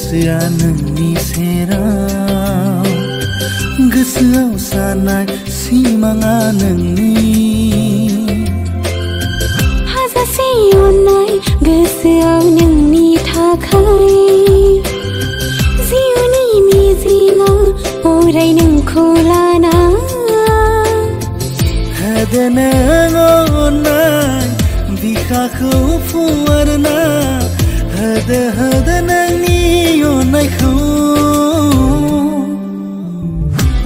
गोसोआ नोंनि सेराव गोसोआव सानाय सिमाङा नोंनि हाजासे अननाय गोसोआव नोंनि थाखाय जिउनि मिजिङा अराय नोंखौ लाना होदो नों अननाय बिखाखौ फुवारना होदो नोंनि अननायखौ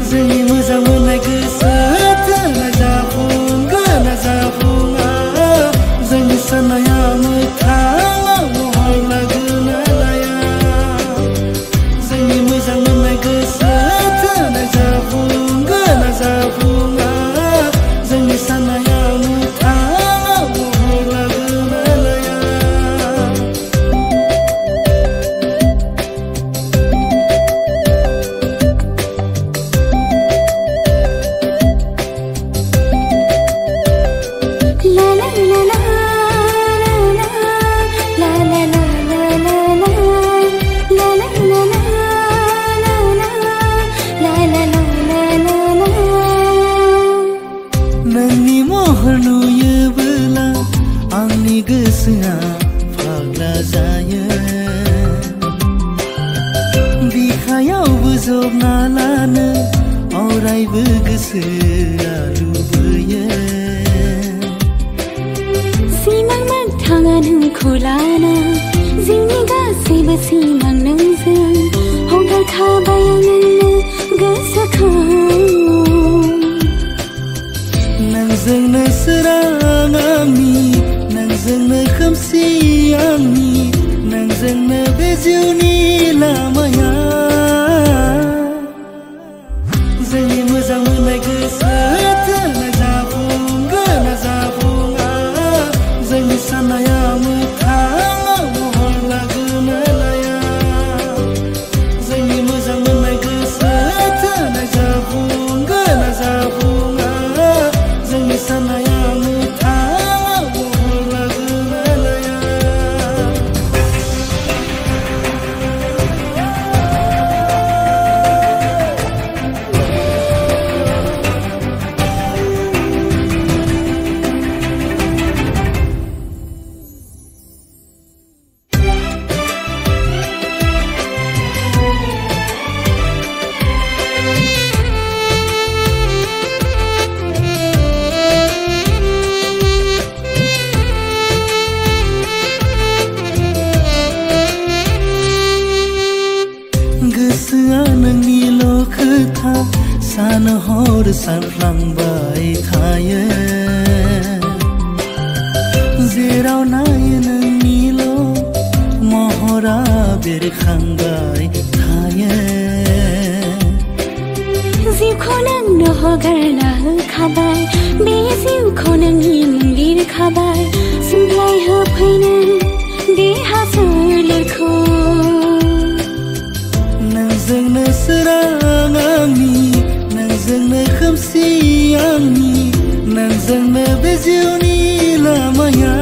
जोंनि मोजां मोननाय गोसो थोनाय जाफुंगोन ना जाफुङा जोंनि साननाया मोगथाङाव महर लागोन ना लाया जोंनि मोजां मोननाय गोसो थोनाय जाफुंगोन ना जाफुङा जोंनि साननाया मोगथाङाव महर लागोन ना लाया नोंनि महर नुयोबोला आंनि गोसोआ फाग्ला जायो बिखायावबो जबना लानो अरायबो गोसोआ लुबैयो सिमां मोगथाङा नोंखौ लाना जिउनि गासैबो सिमां नोंजों हगारखाबाय आं नोंनो गोसोखौ नोंजोंनो सोरां आंनि नोंजोंनो खोमसि आंनि नोंजोंनो बे जिउनि लामाया जोंनि मोजां मोननाय गोसो थोनाय जाफुंगोन ना जाफुङा जोंनि साननाया मोगथाङाव महर लागोन ना लाया जोंनि मोजां मोननाय गोसो थोनाय जाफुंगोन ना जाफुङा जोंनि साननाया मोगथाङाव महर लागोन ना लाया गोसोआ नोंनिल' खोथा सान हर सानफ्लांबाय थायो जेराव नायो नोंनिल' महरा बेरखांबाय थायो जिउखौ नोंनो हगारना होखाबाय बे जिउखौ नोंनि मुं लिरखाबाय सुग्लाय होफैनो देहा सोलेरखौ नोंजोंनो सोरां आंनि नोंजोंनो खोमसि आंनि नोंजोंनो बे जिउनि लामाया